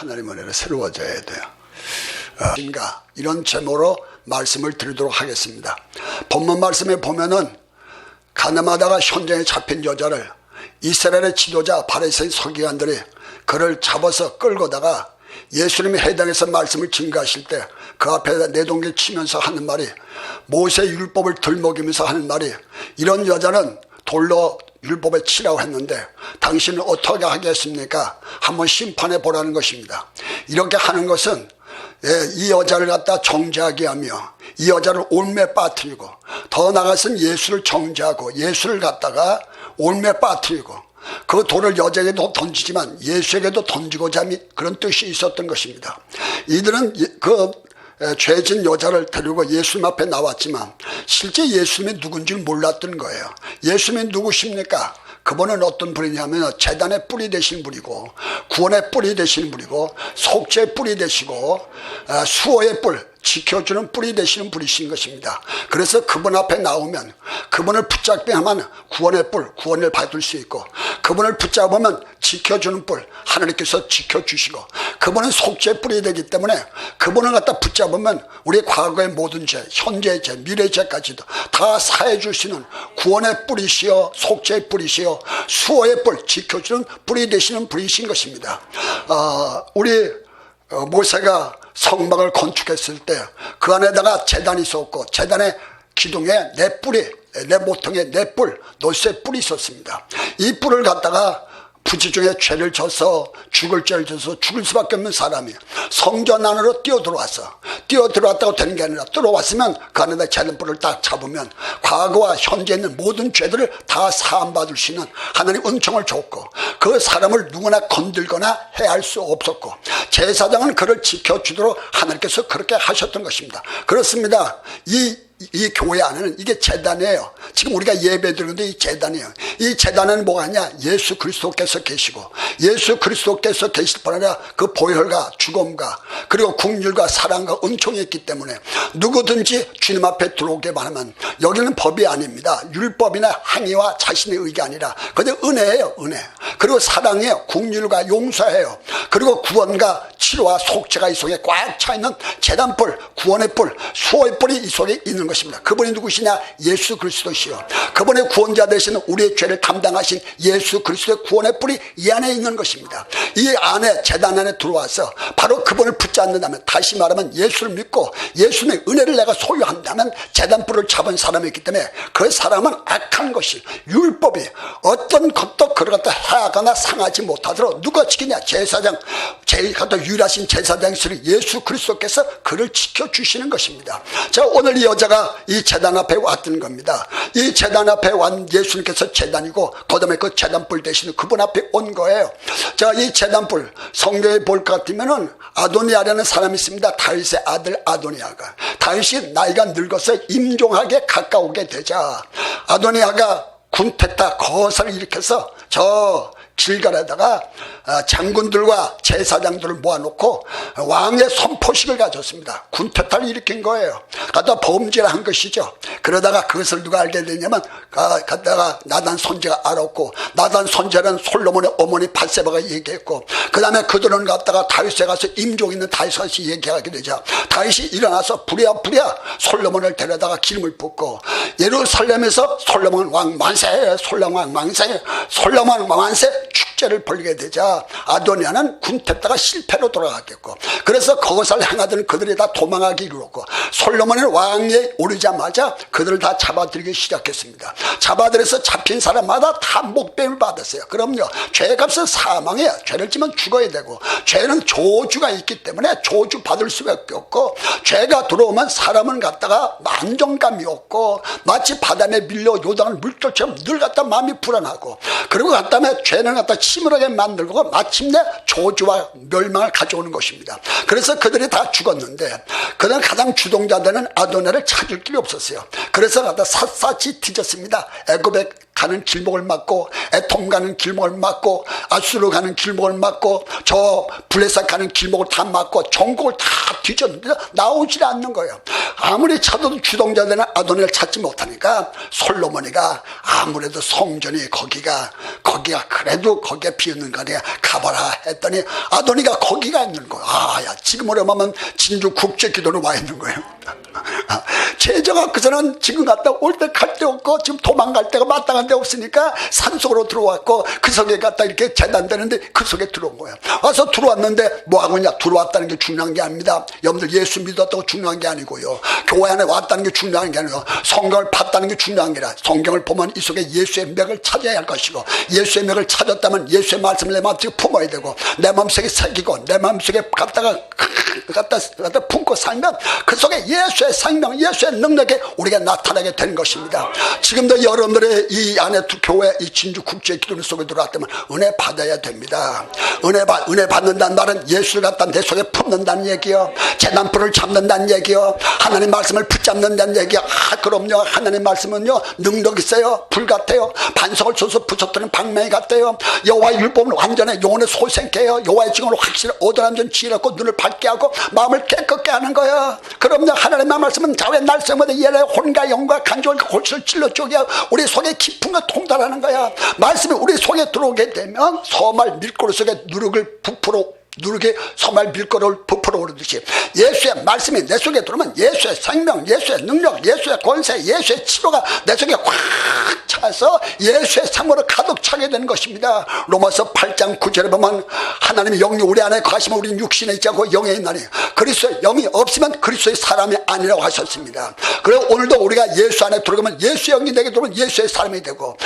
하나님 은혜로 새로워져야 돼요. 이런 제목으로 말씀을 드리도록 하겠습니다. 본문 말씀에 보면은 가늠하다가 현장에 잡힌 여자를 이스라엘의 지도자 바리새인 서기관들이 그를 잡아서 끌고다가 예수님이 해당해서 말씀을 증거하실 때 그 앞에다 내동기 치면서 하는 말이, 모세의 율법을 들먹이면서 하는 말이, 이런 여자는 돌로 율법에 치라고 했는데 당신은 어떻게 하겠습니까? 한번 심판해 보라는 것입니다. 이렇게 하는 것은 이 여자를 갖다 정죄하게 하며 이 여자를 올매에 빠뜨리고, 더 나아가서는 예수를 정죄하고 예수를 갖다가 올매에 빠뜨리고, 그 돌을 여자에게도 던지지만 예수에게도 던지고자 하는 그런 뜻이 있었던 것입니다. 이들은 그 죄진 여자를 데리고 예수님 앞에 나왔지만 실제 예수님이 누군지 몰랐던 거예요. 예수님이 누구십니까? 그분은 어떤 분이냐면 제단의 뿌리 되신 분이고, 구원의 뿌리 되신 분이고, 속죄의 뿌리 되시고, 수호의 뿔, 지켜주는 뿌리 되시는 분이신 것입니다. 그래서 그분 앞에 나오면 그분을 붙잡으면 구원의 뿔, 구원을 받을 수 있고, 그분을 붙잡으면 지켜주는 뿔, 하나님께서 지켜주시고, 그분은 속죄의 뿔이 되기 때문에 그분을 갖다 붙잡으면 우리 과거의 모든 죄, 현재의 죄, 미래의 죄까지도 다 사해 주시는 구원의 뿔이시여, 속죄의 뿔이시여, 수호의 뿔, 지켜주는 뿔이 되시는 분이신 것입니다. 우리 모세가 성막을 건축했을 때 그 안에다가 제단이 있었고, 제단의 기둥에 네 뿔이, 네 모퉁이에 네 뿔, 노쇠 뿔이 있었습니다. 이 뿔을 갖다가 부지 중에 죄를 져서 죽을 죄를 져서 죽을 수밖에 없는 사람이 성전 안으로 뛰어들어왔다고 되는 게 아니라, 들어왔으면 그 안에다 제단뿔을 딱 잡으면 과거와 현재에 있는 모든 죄들을 다 사함받을 수 있는 하나님 은총을 줬고, 그 사람을 누구나 건들거나 해할 수 없었고, 제사장은 그를 지켜주도록 하나님께서 그렇게 하셨던 것입니다. 그렇습니다. 이 교회 안에는 이게 제단이에요. 지금 우리가 예배 드리는데 이 제단이에요. 이 제단에는 뭐가 있냐? 예수 그리스도께서 계시고, 예수 그리스도께서 계실 뿐 아니라 그 보혈과 죽음과 그리고 긍휼과 사랑과 은총이 있기 때문에 누구든지 주님 앞에 들어오게만 하면, 여기는 법이 아닙니다. 율법이나 행위와 자신의 의가 아니라 그저 은혜예요. 은혜. 그리고 사랑이에요. 긍휼과 용서해요. 그리고 구원과 치료와 속죄가 이 속에 꽉 차있는 제단뿔, 구원의 뿔, 수호의 뿔이 이 속에 있는 것입니다. 그분이 누구시냐? 예수 그리스도시요. 그분의 구원자 되시는 우리의 죄를 담당하신 예수 그리스도의 구원의 뿔이 이 안에 있는 것입니다. 이 안에, 제단 안에 들어와서 바로 그분을 붙잡는다면, 다시 말하면 예수를 믿고 예수님의 은혜를 내가 소유한다면 제단뿔을 잡은 사람이기 때문에 그 사람은 악한 것이, 율법이 어떤 것도 그를 갖다 해하거나 상하지 못하도록 누가 지키냐? 제사장, 제일 갖다 유일하신 제사장이신 예수 그리스도께서 그를 지켜주시는 것입니다. 자, 오늘 이 여자가 이 제단 앞에 왔던 겁니다. 이 제단 앞에 온 예수님께서 제단이고, 그 다음에 그 제단뿔 되시는 그분 앞에 온 거예요. 자, 이 제단뿔, 성경에 볼 것 같으면은 아도니아라는 사람이 있습니다. 다윗의 아들 아도니아가. 다윗이 나이가 늙어서 임종하게 가까우게 되자 아도니아가 군패타 거사를 일으켜서 저 길갈에다가 장군들과 제사장들을 모아놓고 왕의 선포식을 가졌습니다. 군패탈을 일으킨 거예요. 갖다 범죄를 한 것이죠. 그러다가 그것을 누가 알게 되냐면 갖다가 나단 선지가 알았고, 나단 선지는 솔로몬의 어머니 밧세바가 얘기했고, 그 다음에 그들은 갖다가 다윗에 가서 임종 있는 다윗에 얘기하게 되자 다윗이 일어나서 부랴 솔로몬을 데려다가 기름을 붓고, 예루살렘에서 솔로몬 왕 만세, 솔로몬 왕 만세, 솔로몬 왕 만세 축제를 벌리게 되자 아도니아는 군패다가 실패로 돌아갔겠고, 그래서 그것을 행하던 그들이 다 도망하기 이르렀고, 솔로몬의 왕에 오르자마자 그들을 다 잡아들이기 시작했습니다. 잡아들여서 잡힌 사람마다 다 목배를 받았어요. 그럼요, 죄값은 사망이에요. 죄를 지면 죽어야 되고, 죄는 저주가 있기 때문에 저주 받을 수밖에 없고, 죄가 들어오면 사람은 갖다가 안정감이 없고, 마치 바다에 밀려 요단을 물결처럼 늘 갖다 마음이 불안하고, 그리고 갖다가 죄는 갖다 침울하게 만들고 마침내 저주와 멸망을 가져오는 것입니다. 그래서 그들이 다 죽었는데, 그는 가장 주동자 되는 아도니아를 찾을 길이 없었어요. 그래서 갖다 샅샅이 뒤졌습니다. 애굽에 가는 길목을 막고, 에돔 가는 길목을 막고, 아수르 가는 길목을 막고, 저 블레셋 가는 길목을 다 막고 전국을 다 뒤졌는데 나오질 않는 거예요. 아무리 찾아도 주동자들은 아도니를 찾지 못하니까 솔로몬이가 아무래도 성전이 거기가 그래도 거기에 비었는 거 아니야, 가봐라 했더니 아도니가 거기가 있는 거야. 야, 지금 오래만면 진주 국제기도로 와 있는 거예요. 제자가 그전은 지금 갔다 올 때 갈 데 없고 지금 도망갈 데가 마땅한 데 없으니까 산속으로 들어왔고, 그 속에 갔다 이렇게 재단되는데 그 속에 들어온 거예요. 와서 들어왔는데 뭐하고 있냐, 들어왔다는 게 중요한 게 아닙니다. 여러분들 예수 믿었다고 중요한 게 아니고요, 교회 안에 왔다는 게 중요한 게 아니고, 성경을 봤다는 게 중요한 게 아니라 성경을 보면 이 속에 예수의 맥을 찾아야 할 것이고, 예수의 맥을 찾았다면 예수의 말씀을 내 마음속에 품어야 되고, 내 마음속에 새기고 내 마음속에 갖다 품고 살면 그 속에 예수의 생명, 예수의 능력이 우리가 나타나게 되는 것입니다. 지금도 여러분들의 이 안에 교회 이 진주 국제 기도 속에 들어왔다면 은혜 받아야 됩니다. 은혜 받는다는 말은 예수를 갖다 내 속에 품는다는 얘기요, 재난불을 잡는다는 얘기요, 하나님 말씀을 붙잡는다는 얘기요. 그럼요, 하나님 말씀은요 능력 있어요. 불 같아요. 반석을 쳐서 부서뜨리는 방망이 같아요. 여호와의 율법은 완전해 영혼의 소생케요. 여호와의 증언을 확실히 오더람전 지혜롭고 눈을 밝게 하고 마음을 깨끗게 하는 거예요. 그럼요, 하나님의 말씀은 자외 날성보다 예래 혼과 영과 간종을 골수를 찔러 쪼개 우리 속에 깊은 걸 통달하는 거야. 말씀이 우리 속에 들어오게 되면 서말 밀가루 속에 누르게 서말 밀가루를 부풀어 오르듯이 예수의 말씀이 내 속에 들어오면 예수의 생명, 예수의 능력, 예수의 권세, 예수의 치료가 내 속에 확 차서 예수의 삶으로 가득 차게 되는 것입니다. 로마서 8장 9절에 보면 하나님의 영이 우리 안에 거하시면 우리는 육신에 있지 않고 영에 있나니 그리스도의 영이 없으면 그리스도의 사람이 아니라고 하셨습니다. 그래서 오늘도 우리가 예수 안에 들어가면 예수의 영이 내게 들어오면 예수의 사람이 되고,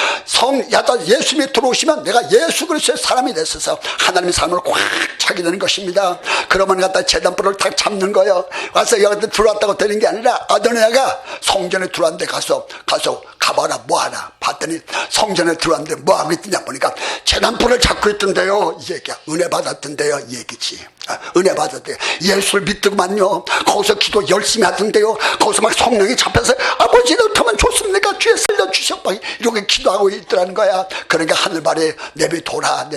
예수님이 들어오시면 내가 예수 그리스도의 사람이 됐어서 하나님의 삶으로 꽉 차게 되는 것입니다. 그러면 갖다 재단불을 딱 잡는 거예요. 와서 여기 들어왔다고 되는 게 아니라 아도니아가 성전에 들어왔는데 가봐라 뭐하나 봤더니 성전에 들어왔는데 뭐하고 있더냐 보니까 재단불을 잡고 있던데요. 이 얘기야. 은혜 받았던데요. 이 얘기지. 은혜 받았대요. 예수를 믿더구만요. 거기서 기도 열심히 하던데요. 거기서 막 성령이 잡혀서 아버지를 어떻게 좋습니까? 주에 살려주셔 막 이렇게 기도하고 있더라는 거야. 그러니까 하늘발에 내비둬라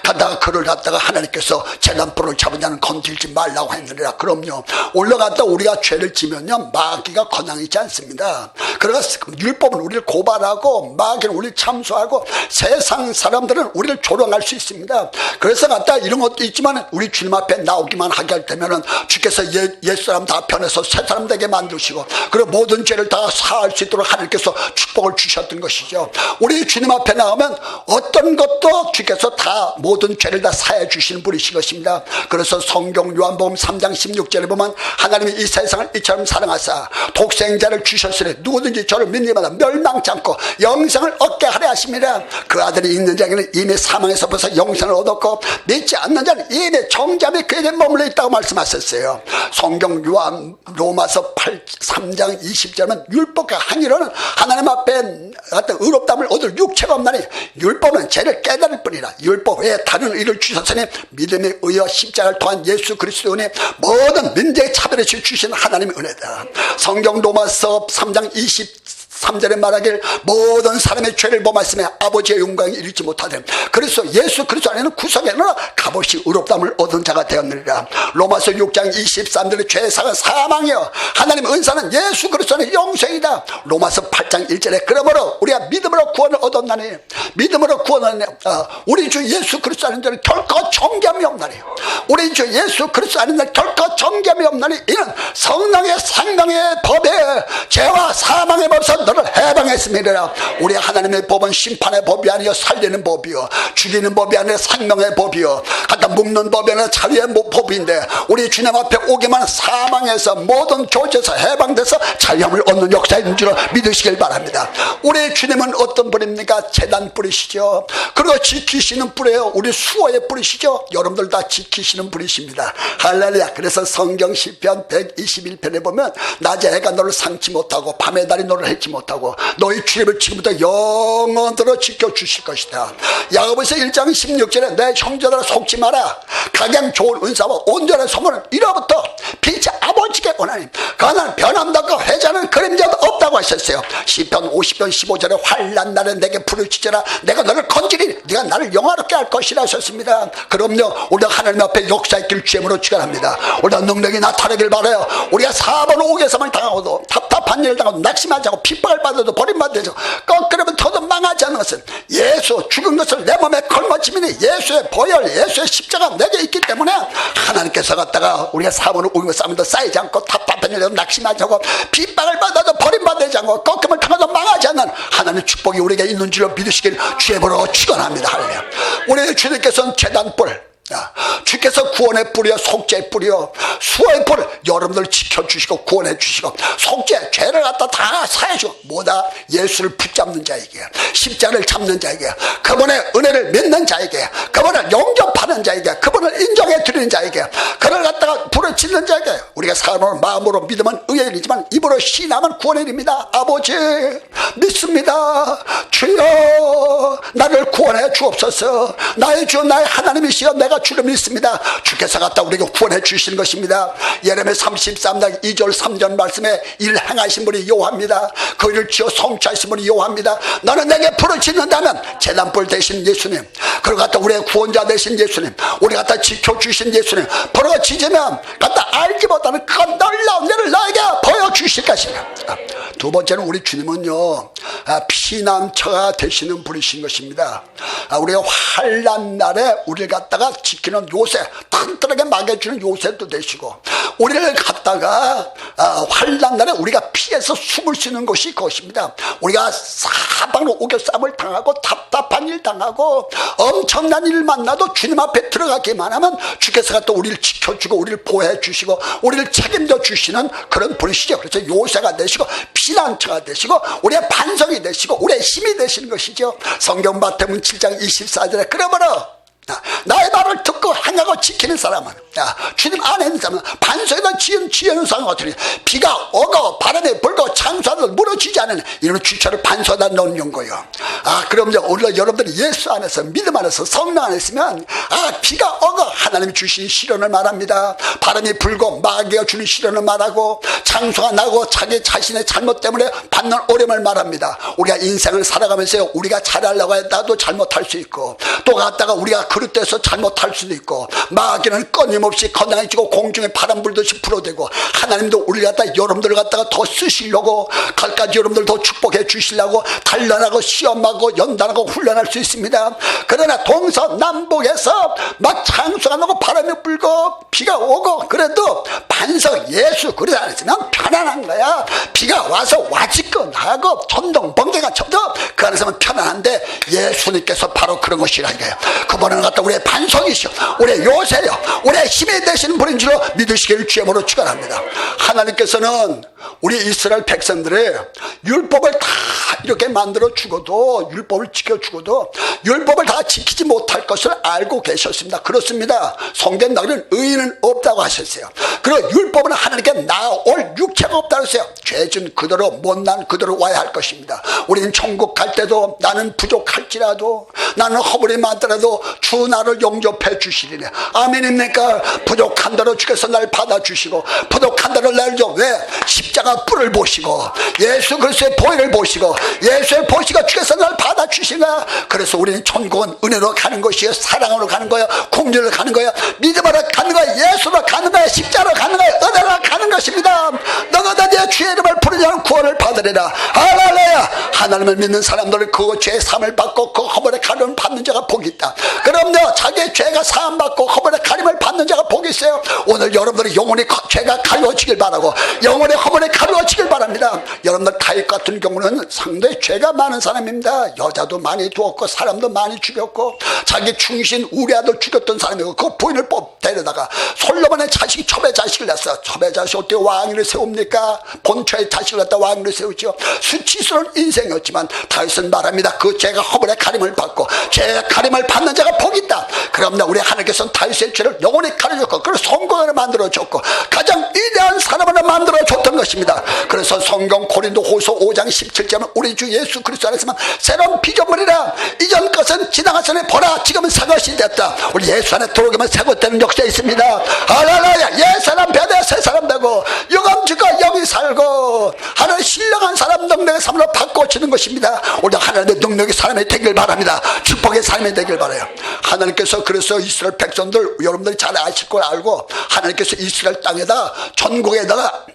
가다가 그를 갖다가 하나님께서 재단불을 잡은 자는 건들지 말라고 했느니라. 그럼요, 올라갔다 우리가 죄를 지면요 마귀가 권한이 있지 않습니다. 그래서 율법은 우리를 고발하고 마귀는 우리를 참소하고 세상 사람들은 우리를 조롱할 수 있습니다. 그래서 갖다 이런 것도 있지만 우리 주님 앞에 나오기만 하게 할 때면은 주께서 옛사람 다 변해서 새사람 되게 만드시고, 그리고 모든 죄를 다 사할 수 있도록 하나님께서 축복을 주셨던 것이죠. 우리 주님 앞에 나오면 어떤 것도 주께서 다 모든 죄를 다 사해 주시는 분이신 것입니다. 그래서 성경 요한복음 3장 16절에 보면 하나님이 이 세상을 이처럼 사랑하사 독생자를 주셨으니 누구든지 저를 믿는 자마다 멸망치 않고 영생을 얻게 하려 하십니다. 그 아들이 있는 자에게는 이미 사망에서 벗어 영생을 얻었고 믿지 않는 자는 이미 정잠이 그에게 머물러 있다고 말씀하셨어요. 성경 요한 로마서 3장 20절은 율법과 행위로는 하나님 앞에 어떤 의롭다함을 얻을 육체가 없나니 율법은 죄를 깨달을 뿐이라. 율법 외에 다른 의를 주셨으니 믿음에 의여 십자가를 통한 예수 그리스도의 은혜 모든 민족의 차별에 주신 하나님의 은혜다. 성경 로마서 3장 23절에 말하길 모든 사람의 죄를 범하였으며 아버지의 영광을 이루지 못하되 그리스도 예수 그리스도 안에는 구속에는 값없이 의롭다함을 얻은 자가 되었느니라. 로마서 6장 23절에 죄사가 사망이요 하나님 은사는 예수 그리스도 안에 영생이다. 로마서 8장 1절에 그러므로 우리가 믿음으로 구원을 얻었나니 믿음으로 구원을 우리 주 예수 그리스도 아닌 자는 결코 정죄함이 없나니 우리 주 예수 그리스도 아닌 자는 결코 정죄함이 없나니 이는 성령의 생명의 법에 죄와 사망의 법에서 너를 해방했습니다. 우리 하나님의 법은 심판의 법이 아니요 살리는 법이요 죽이는 법이 아니라 생명의 법이요 갖다 묶는 법이 아니라 자유의 법인데 우리 주님 앞에 오기만 사망해서 모든 교제에서 해방돼서 자유함을 얻는 역사인 줄 믿으시길 바랍니다. 우리 주님은 어떤 분입니까? 제단 뿌리시죠. 그리고 지키시는 뿌리예요. 우리 수호의 뿌리시죠. 여러분들 다 지키시는 분이십니다. 할렐루야. 그래서 성경 시편 121편에 보면 낮에 해가 너를 상치 못하고 밤에 달이 너를 해치 못하고 너희 출입을 지금부터 영원토록 지켜주실 것이다. 야고보서 1장 16절에 내 형제들아 속지 마라. 가장 좋은 은사와 온전한 소문은 이로부터 빛이 아버지께 오나니 그는 변함도 없고 회자는 그림자도 없다고 있다고 하셨어요. 시편 50편 15절에 환난 날에 내게 부르짖으라 내가 너를 건지리 네가 나를 영화롭게 할 것이라 하셨습니다. 그럼요, 우리가 하나님 앞에 역사의 길 주임으로 축원합니다. 우리가 능력이 나타나길 바라요. 우리가 4번 5개섬을 당하고도 답답한 일을 당하고 낙심하지 않고 핍박을 받아도 버림받아서 거꾸로면 더도 망하지 않는 것은 예수 죽은 것을 내 몸에 걸머지면 예수의 보혈 예수의 십자가 내게 있기 때문에 하나님께서 갖다가 우리가 4번 5개섬 싸움도 쌓이지 않고 답답한 일로 낙심하지 않고 핍박을 받아도 버림받지 않고 꺾임을 당해도 망하지 않는 하나님의 축복이 우리에게 있는 줄로 믿으시길 주의 이름으로 축원합니다. 할렐루야. 우리 주님께서는 제단불 주께서 구원의 뿌리요 속죄의 뿌리요 수호의 뿌리 여러분들 지켜주시고 구원해 주시고 속죄 죄를 갖다 다 사해주고 뭐다 예수를 붙잡는 자에게 십자가를 잡는 자에게 그분의 은혜를 믿는 자에게 그분을 영접하는 자에게 그분을 인정해 드리는 자에게 그를 갖다가 부르짖는 자에게 우리가 사람으로 마음으로 믿으면 의의 일이지만 입으로 시인하면 구원의 일입니다. 아버지 믿습니다. 주여 나를 구원해 주옵소서. 나의 주 나의 하나님이시여 내가 주를 믿습니다. 주께서 갖다 우리에게 구원해 주시는 것입니다. 예레미야 33장 2절 3절 말씀에 일 행하신 분이 여호와입니다. 그 일을 지어 성취하신 분이 여호와입니다. 너는 내게 부르짖는다면 제단불 되신 예수님 그리고 갖다 우리의 구원자 되신 예수님 우리 갖다 지켜주신 예수님 부르짖으면 갖다 알기보다는 그 놀라운 일을 나에게 보여주실 것입니다. 두 번째는 우리 주님은요 피난처가 되시는 분이신 것입니다. 우리가 환난 날에 우리를 갖다가 지키는 요새 튼튼하게 막아주는 요새도 되시고 우리를 갖다가 환난 날에 우리가 피해서 숨을 수 있는 곳이 그것입니다. 우리가 사방으로 오겹싸움을 당하고 답답한 일 당하고 엄청난 일 만나도 주님 앞에 들어가기만 하면 주께서 갖다 우리를 지켜주고 우리를 보호해 주시고 우리를 책임져 주시는 그런 분이시죠. 그래서 요새가 되시고 피난처가 되시고 우리의 반석이 되시고 우리의 힘이 되시는 것이죠. 성경 마태복음 7장 24절에 그러므로 나의 말을 듣고 행하고 지키는 사람은 주님 안에 있는 사람은 반석에다 지은 상황 같으니 비가 오고 바람이 불고 창수하도 무너지지 않는 이런 주차를 반석에다 놓는 거예요. 그럼 오늘 여러분들이 예수 안에서 믿음 안에서 성령 안에 있으면 비가 오고 하나님이 주신 시련을 말합니다. 바람이 불고 마귀가 주는 시련을 말하고 창수가 나고 자기 자신의 잘못 때문에 받는 어려움을 말합니다. 우리가 인생을 살아가면서 우리가 잘하려고 해도 잘못할 수 있고 또 갔다가 우리가 그릇돼서 잘못할 수도 있고 마귀는 끊임없이 건강해지고 공중에 바람 불듯이 불어대고 하나님도 우리 갖다 여러분들 갖다가 더 쓰시려고 갈까지 여러분들 더 축복해 주시려고 단련하고 시험하고 연단하고 훈련할 수 있습니다. 그러나 동서남북에서 막 창수가 나고 바람이 불고 비가 오고 그래도 반석 예수 그리스도 안에 있으면 편안한 거야. 비가 와서 와지끈하고 천둥 번개가 쳐도 그 안에서는 편안한데 예수님께서 바로 그런 것이라 이거예요. 그분은 갖다 우리의 반석이시오 우리의 요새요 우리의 힘이 되시는 분인 줄로 믿으시기를 주님으로 축원합니다. 하나님께서는 우리 이스라엘 백성들의 율법을 다 이렇게 만들어 주고도 율법을 지켜 주고도 율법을 다 지키지 못할 것을 알고 계셨습니다. 그렇습니다. 성경 나그는 의인은 없다고 하셨어요. 그리고 율법은 하나님께 나올 육체가 없다고 했어요. 죄진 그대로 못난 그대로 와야 할 것입니다. 우리는 천국 갈 때도 나는 부족할지라도 나는 허물이 많더라도 주 나를 용접해 주시리네. 아멘입니까? 부족한 대로 주께서 날 받아주시고 부족한 대로 날 줘. 왜? 십자가 뿔을 보시고 예수 그리스도의 보혈을 보시고 예수를 보시고 주께서 날 받아주시나. 그래서 우리는 천국은 은혜로 가는 것이에요. 사랑으로 가는 거예요. 공유로 가는 거예요. 믿음으로 가는 거예요. 예수로 가는 거예요. 십자로 가는 거예요. 은혜로 가는 것입니다. 너가 내 주의 이름을 부르자는 구원을 받으리라. 할렐루야. 하나님을 믿는 사람들은 그 죄의 사함을 받고 그 허물의 가림을 받는 자가 복이 있다. 그럼요 자기의 죄가 사함받고 허물의 가림을 받는 자가 복이 있어요. 오늘 여러분들이 영혼의 죄가 가려지길 바라고 영혼의 허물에 가려지길 바랍니다. 여러분들 다윗 같은 경우는 상당히 죄가 많은 사람입니다. 여자도 많이 두었고 사람도 많이 죽였고 자기 충신 우리 아들 죽였던 사람이고 그 부인을 데려다가 솔로몬의 자식이 첩의 자식을 낳았어. 첩의 자식이 어떻게 왕위를 세웁니까? 본처의 자식을 갖다 왕위를 세우죠. 수치스러운 인생이었지만 다윗은 말합니다. 그 죄가 허물의 가림을 받고 죄의 가림을 받는 자가 복이 있다. 그러나 우리 하나님께서는 다윗의 죄를 영원히 가려줬고 그걸 성공으로 만들어줬고 가장 위대한 사람으로 만들어줬던 것입니다. 그래서 성경 고린도후서 5장 17절은 우리 주 예수 그리스도 안에서만 새로운 피조물이라 이전 것은 지나갔으니 보라 지금은 새 것이 됐다. 우리 예수 안에 들어오면 새 것 되는 역사가 있습니다. 할렐루야. 옛 사람 변해 새 사람 되고 영암 죽고 영이 살고 하늘 신령한 사람 능력의 삶으로 바꿔주는 것입니다. 오늘 하나님의 능력의 사람이 되길 바랍니다. 축복의 사람이 되길 바라요. 하나님께서 그래서 이스라엘 백성들, 여러분들이 잘 아실 걸 알고, 하나님께서 이스라엘 땅에다, 전국에다가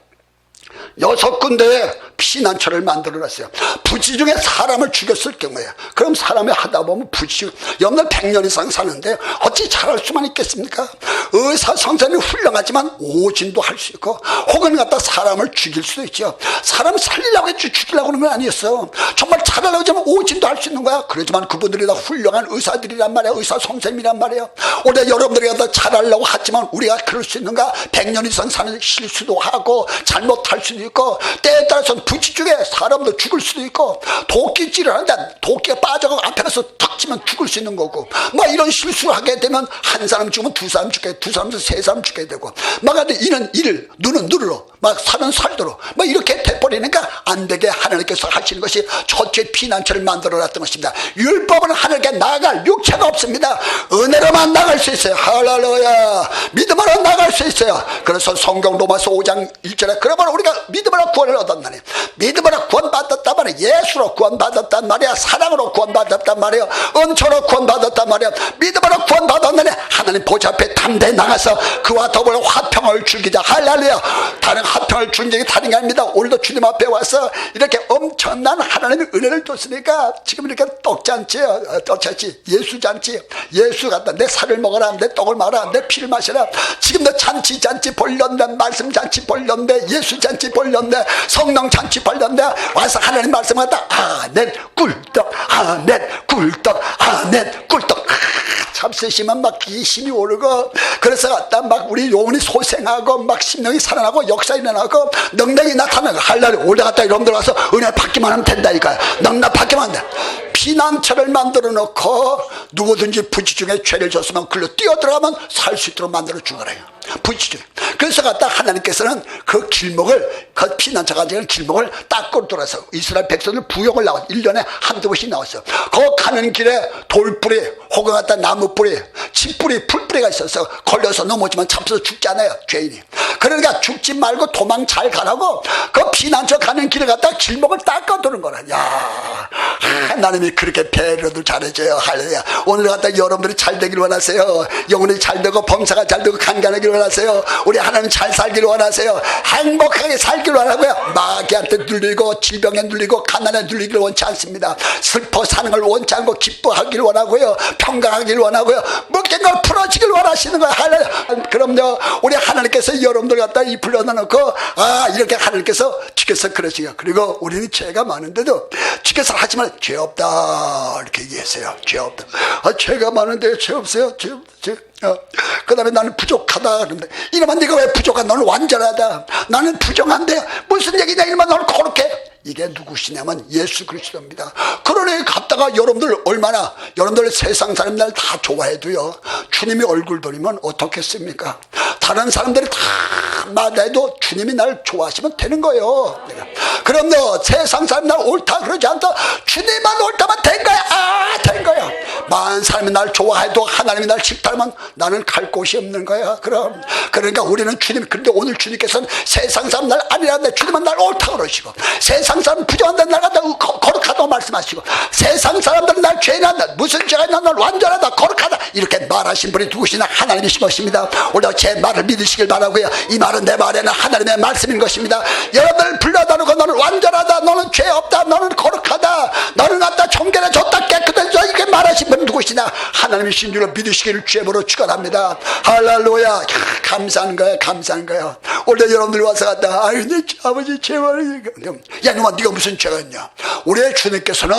6군데의 피난처를 만들어놨어요. 부지 중에 사람을 죽였을 경우에, 그럼 사람이 하다 보면 부지, 여러분들 100년 이상 사는데 어찌 잘할 수만 있겠습니까? 의사 선생님이 훌륭하지만 오진도 할 수 있고, 혹은 갖다 사람을 죽일 수도 있죠. 사람 살리려고 했지 죽이려고 하는 건 아니었어. 정말 잘하려고 하면 오진도 할 수 있는 거야. 그렇지만 그분들이 다 훌륭한 의사들이란 말이야. 의사 선생님이란 말이야. 오늘 여러분들이 다 잘하려고 하지만 우리가 그럴 수 있는가? 100년 이상 사는 실수도 하고 잘못할 수도 있고, 때에 따라서는 부지 중에 사람도 죽을 수도 있고, 도끼질을 하는데 도끼가 빠져가고 앞에 가서 탁 치면 죽을 수 있는 거고, 막 이런 실수를 하게 되면 한 사람 죽으면 두 사람 죽게, 두 사람에서 세 사람 죽게 되고, 막 이는 이를, 눈은 눈으로, 막 살은 살도록 막 이렇게 돼버리니까 안 되게 하나님께서 하시는 것이 첫째 피난처를 만들어 놨던 것입니다. 율법은 하나님께 나갈 육체가 없습니다. 은혜로만 나갈 수 있어요. 할렐루야. 믿음으로 나갈 수 있어요. 그래서 성경 로마서 5장 1절에 그러므로 우리가 믿음으로 구원을 얻었나니, 믿음으로 구원받았단 말이야. 예수로 구원받았단 말이야. 사랑으로 구원받았단 말이야. 은초로 구원받았단 말이야. 믿음으로 구원받았나니 하나님 보좌 앞에 담대히 나가서 그와 더불어 화평을 즐기자. 할렐루야. 다른 화평을 주는 게 다른 게 아닙니다. 오늘도 주님 앞에 와서 이렇게 엄청난 하나님의 은혜를 줬으니까 지금 이렇게 떡잔치예요. 떡잔치, 예수잔치. 예수 같다. 내 살을 먹어라, 내 떡을 마라, 내 피를 마셔라. 지금도 잔치 벌렸네, 말씀 잔치 벌렸네, 예수 잔치 벌렸네, 성령 잔치 벌렸네. 와서 하나님 말씀 갖다 아멘 꿀떡, 아멘 꿀떡, 아멘 꿀떡. 참 쓰시면 막 기심이 오르고, 그래서 갖다 막 우리 영혼이 소생하고 막 심령이 살아나고 역사 일어나고 능력이 나타나고 할렐루야. 올라갔다 여러분들 와서 은혜 받기만 하면 된다니까요. 능력 받기만 하면 돼. 피난처를 만들어 놓고 누구든지 부지 중에 죄를 졌으면 글로 뛰어들어가면 살 수 있도록 만들어 준 거래요. 부지 중에. 그래서 갖다 하나님께서는 그 길목을, 그 피난처가 되는 길목을 닦고 돌아서 이스라엘 백성들 부역을 나왔어. 1년에 한두 번씩 나왔어. 거 가는 길에 돌뿌리 혹은 갖다 나무뿌리, 집뿌리, 풀뿌리가 있어서 걸려서 넘어지면 잡혀서 죽지 않아요, 죄인이. 그러니까 죽지 말고 도망 잘 가라고 그 피난처 가는 길을 갖다 길목을 닦아 도는 거라. 야, 하나님이 그렇게 배려도 잘해줘요. 할렐루야. 오늘 갖다 여러분들이 잘 되길 원하세요. 영혼이 잘 되고 범사가 잘 되고 간간하길 원하세요. 우리 하나님 잘 살길 원하세요. 행복하게 살길 원하고요. 마귀한테 눌리고 질병에 눌리고 가난에 눌리길 원치 않습니다. 슬퍼 사는 걸 원치 않고 기뻐하길 원하고요. 평강하길 원하고요. 묶인 걸 풀어지길 원하시는 거예요. 할렐루야. 그럼요. 우리 하나님께서 여러분들 갖다 이 불러놓고 이렇게 하나님께서 주께서 그러시요. 그리고 우리는 죄가 많은데도 주께서 하지만 죄 없다 이렇게 얘기했어요. 죄 없다. 죄가 많은데 죄 없어요. 그 다음에 나는 부족하다. 그런데 이러면 네가 왜 부족한? 너는 완전하다. 나는 부정한데 무슨 얘기냐? 이러면 너는 거룩해. 이게 누구시냐면 예수 그리스도입니다. 그러니 갔다가 여러분들 얼마나, 여러분들 세상 사람들 다 좋아해도요, 주님이 얼굴 돌리면 어떻겠습니까? 다른 사람들이 다 맞아도 주님이 날 좋아하시면 되는 거예요. 그럼 너 세상 사람 날 옳다 그러지 않다. 주님만 옳다면 된 거야. 된 거야. 많은 사람이 날 좋아해도 하나님이 날 싫다면 나는 갈 곳이 없는 거야. 그러니까 우리는 주님, 근데 오늘 주님께서는 세상 사람 날 아니라는데 주님은 날 옳다 그러시고, 세상 사람 부정한다 날 갖다 거룩하다고 말씀하시고, 세상 사람들은 날 죄인한다, 무슨 죄가 있나, 날 완전하다, 거룩하다 이렇게 말하신 분이 누구시나? 하나님이신 것입니다. 오늘 제 말을 믿으시길 바라고요. 이 말은 내 말에는 하나님의 말씀인 것입니다. 여러분을 불러다놓고 너는 완전하다, 너는 죄 없다, 너는 거룩하다, 너는 갖다 정결해졌다, 깨끗해져, 이렇게 말하신 분은 누구시나? 하나님이신 줄로 믿으시기를 주님으로 축원합니다. 할렐루야. 감사한 거예요. 감사한 거예요. 오늘 여러분들 와서 갖다 아버지 제발, 야 이놈아 네가 무슨 죄가 있냐? 우리 주님께서는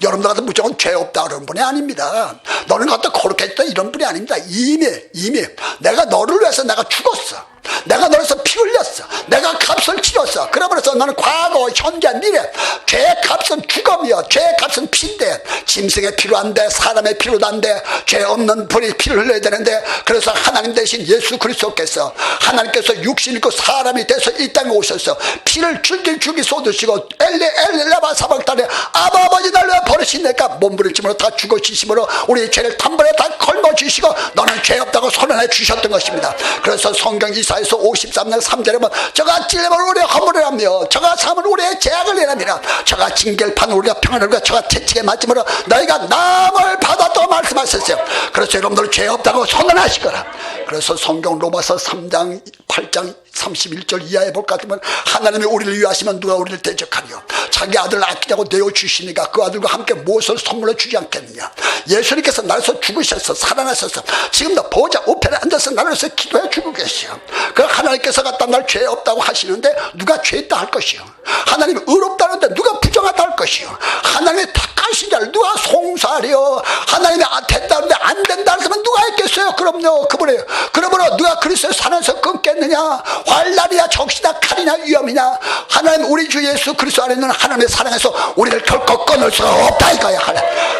여러분들 같은 무조건 죄 없다 그런 분이 아닙니다. 너는 갖다 거룩했다 이런 분이 아닙니다. 이미 내가 너를 위해서 내가 죽었어. 내가 너를 위해서 피 흘렸어. 내가 값을 치렀어. 그러면서 너는 과거, 현재, 미래, 죄의 값은 죽음이요, 죄의 값은 피인데, 짐승의 피로 안 돼, 사람의 피로도 안 돼, 죄 없는 분이 피를 흘려야 되는데, 그래서 하나님 대신 예수 그리스도께서, 하나님께서 육신 입고 사람이 돼서 이 땅에 오셔서 피를 줄기 쏟으시고 엘레바 사박다네 아버지 날 왜 버리시니까 몸부림치므로 다 죽어지심으로 우리의 죄를 단번에 다 걸머주시고 너는 죄 없다고 선언해 주셨던 것입니다. 그래서 성경 이사야서 53장 3절에 보면 저가 찔림을 우리의 허물을 하며 저가 삼을 우리의 죄악을 내랍니다. 저가 징계를 받는 우리가 평안을 받고 저가 채찍에 맞음으로 너희가 남을 받았다고 말씀하셨어요. 그래서 여러분들 죄 없다고 선언하시거라. 그래서 성경 로마서 3장 8장 31절 이하에 볼 것 같으면 하나님이 우리를 위하시면 누가 우리를 대적하리요. 자기 아들을 아끼자고 내어주시니까 그 아들과 함께 무엇을 선물로 주지 않겠느냐. 예수님께서 나로서 죽으셔서 살아나셔서 지금도 보좌 우편에 앉아서 나로서 기도해 주고 계시오. 그 하나님께서 갖다 날 죄 없다고 하시는데 누가 죄 있다 할 것이요. 하나님이 의롭다는데 누가 부정하다 할 것이요. 하나님이 택하신 자를 누가 송사하려. 하나님이 됐다는데 안 된다 했으면 누가 했겠어요. 그럼요. 그분이에요. 그러므로 누가 그리스도의 산에서 끊겠느냐. 환난이냐 적시나 칼이냐 위험이냐. 하나님 우리 주 예수 그리스도 안에 있는 하나님의 사랑에서 우리를 결코 끊을 수가 없다 이거야.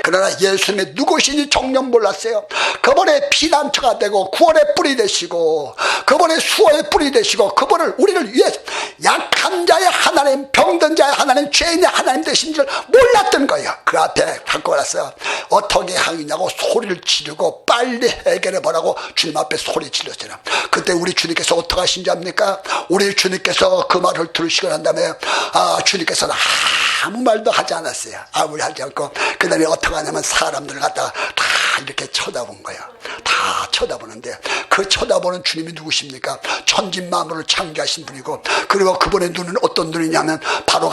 그러나 예수님이 누구신지 정녕 몰랐어요. 그분의 피난처가 되고 구원의 뿔이 되시고 그분의 수호의 뿔이 되시고 그분을 우리를 위해 약한 자의 하나님, 병든 자의 하나님, 죄인의 하나님 되신 줄 몰랐던 거예요. 그 앞에 갖고 왔어요. 어떻게 하느냐고 소리를 지르고 빨리 해결해 보라고 주님 앞에 소리 질렀어요. 그때 우리 주님께서 어떻게 하신지 압니까? 우리 주님께서 그 말을 들으시고 난 다음에 주님께서는 아무 말도 하지 않았어요. 아무 말 하지 않고 그 다음에 어떻게 하냐면 사람들을 갖다가 다 이렇게 쳐다본 거예요. 다 쳐다보는데 그 쳐다보는 주님이 누구십니까? 천진만물을 창조하신 분이고 그리고 그분의 눈은 어떤 눈이냐면 바로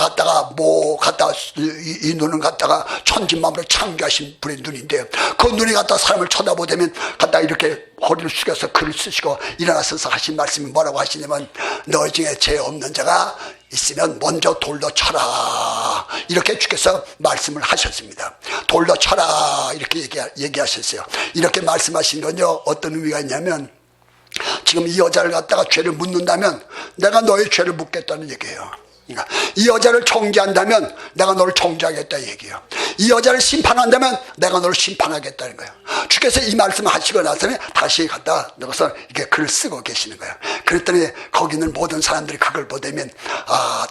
이 눈은 갖다가 천진만물을 창조하신 분의 눈인데 그 눈이 갖다 사람을 쳐다보자면 갖다 이렇게 허리를 숙여서 글을 쓰시고 일어나서서 하신 말씀이 뭐라고 하시냐면 너희 중에 죄 없는 자가 있으면 먼저 돌로 쳐라 이렇게 주께서 말씀을 하셨습니다. 돌로 쳐라 이렇게 얘기하셨어요. 이렇게 말씀하신 건요 어떤 의미가 있냐면 지금 이 여자를 갖다가 죄를 묻는다면 내가 너의 죄를 묻겠다는 얘기예요. 이 여자를 정죄한다면 내가 너를 정죄하겠다 얘기예요. 이 여자를 심판한다면 내가 너를 심판하겠다는 거예요. 주께서 이 말씀을 하시고 나서는 다시 갖다 넣어서 이렇게 글을 쓰고 계시는 거예요. 그랬더니 거기 있는 모든 사람들이 그걸 보다면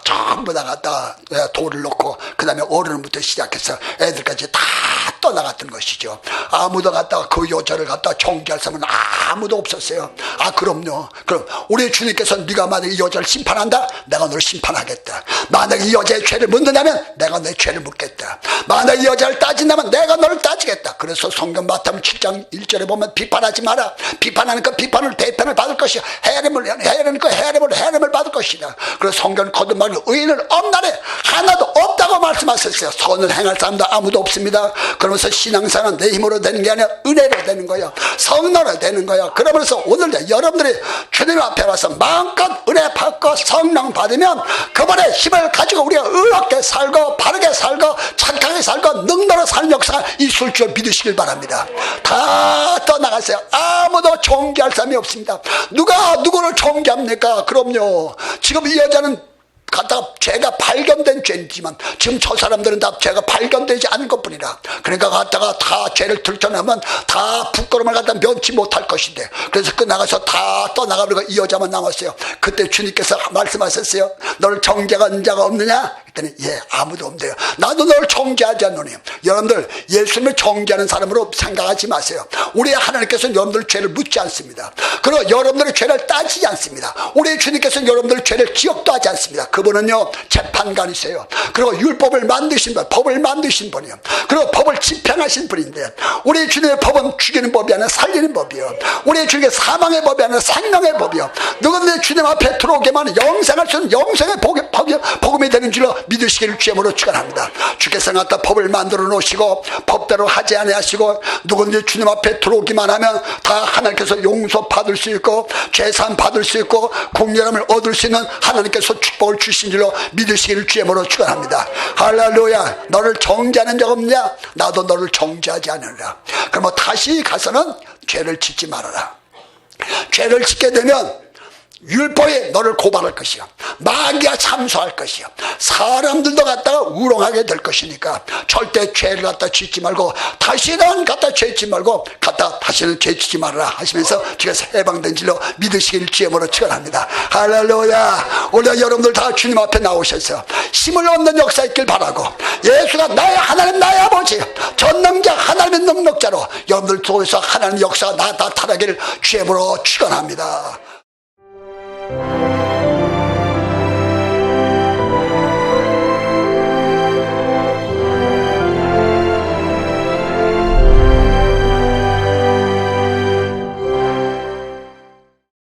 전부 다 갖다 돌을 놓고 그 다음에 어른부터 시작해서 애들까지 다 떠나갔던 것이죠. 아무도 갖다가 그 여자를 갖다 정죄할 사람은 아무도 없었어요. 그럼요. 그럼 우리 주님께서 네가 만약에 이 여자를 심판한다? 내가 너를 심판하겠다. 만약에 이 여자의 죄를 묻는다면 내가 너의 죄를 묻겠다. 만약에 이 여자를 따진다면 내가 너를 따지겠다. 그래서 성경 마태복음 7장 1절에 보면 비판하지 마라. 비판하는 그 비판을 대편을 받을 것이야. 해하는 그 해림을 받을 것이다. 그래서 성경 거듭말로 의인은 없나래 하나도 없다고 말씀하셨어요. 선을 행할 사람도 아무도 없습니다. 그러면서 신앙생활은 내 힘으로 되는 게 아니라 은혜로 되는 거예요. 성령으로 되는 거예요. 그러면서 오늘 여러분들이 주님 앞에 와서 마음껏 은혜 받고 성령 받으면 그분의 힘을 가지고 우리가 의롭게 살고 바르게 살고 착하게 살고 능력으로 사는 역사가 있을 줄 믿으시길 바랍니다. 다 떠나갔어요. 아무도 정죄할 사람이 없습니다. 누가 누구를 정죄합니까? 그럼요. 지금 이 여자는 갖다가 죄가 발견된 죄이지만 지금 저 사람들은 다 죄가 발견되지 않은 것뿐이라 그러니까 갖다가 다 죄를 들춰내면 다 부끄러움을 갖다 면치 못할 것인데 그래서 나가서 다 떠나가버리고 이 여자만 남았어요. 그때 주님께서 말씀하셨어요. 너를 정죄한 자가 없느냐? 그랬더니 예 아무도 없대요. 나도 너를 정죄하지 않노니. 여러분들 예수님을 정죄하는 사람으로 생각하지 마세요. 우리 하나님께서는 여러분들 죄를 묻지 않습니다. 그리고 여러분들의 죄를 따지지 않습니다. 우리 주님께서는 여러분들 죄를 기억도 하지 않습니다. 그분은요 재판관이세요. 그리고 율법을 만드신 분, 법을 만드신 분이요. 그리고 법을 집행하신 분인데 우리 주님의 법은 죽이는 법이 아니라 살리는 법이요. 우리 주님의 사망의 법이 아니라 생명의 법이요. 누구든지 주님 앞에 들어오게만 영생할 수 있는 영생의 복음이 되는 줄로 믿으시기를 주님으로 축원합니다. 주께서 갖다 법을 만들어 놓으시고 법대로 하지 아니하시고 누구든지 주님 앞에 들어오기만 하면 다 하나님께서 용서 받을 수 있고 죄산 받을 수 있고 국률함을 얻을 수 있는 하나님께서 축복을 주신 줄로 믿으시기를 주님으로 축원합니다. 할렐루야. 너를 정죄하는 적 없냐? 나도 너를 정죄하지 않으리라. 그럼 다시 가서는 죄를 짓지 말아라. 죄를 짓게 되면 율법이 너를 고발할 것이요, 마귀가 참소할 것이요, 사람들도 갖다가 우롱하게 될 것이니까 절대 죄를 갖다 짓지 말고, 다시는 갖다 죄짓지 말고 다시는 죄짓지 말아라 하시면서 주께서 해방된 줄로 믿으시길 주님으로 축원합니다. 할렐루야. 오늘 여러분들 다 주님 앞에 나오셔서 힘을 얻는 역사 있길 바라고, 예수가 나의 하나님, 나의 아버지, 전능자 하나님의 능력자로 여러분들 속에서 하나님의 역사가 나타나기를 주님으로 축원합니다.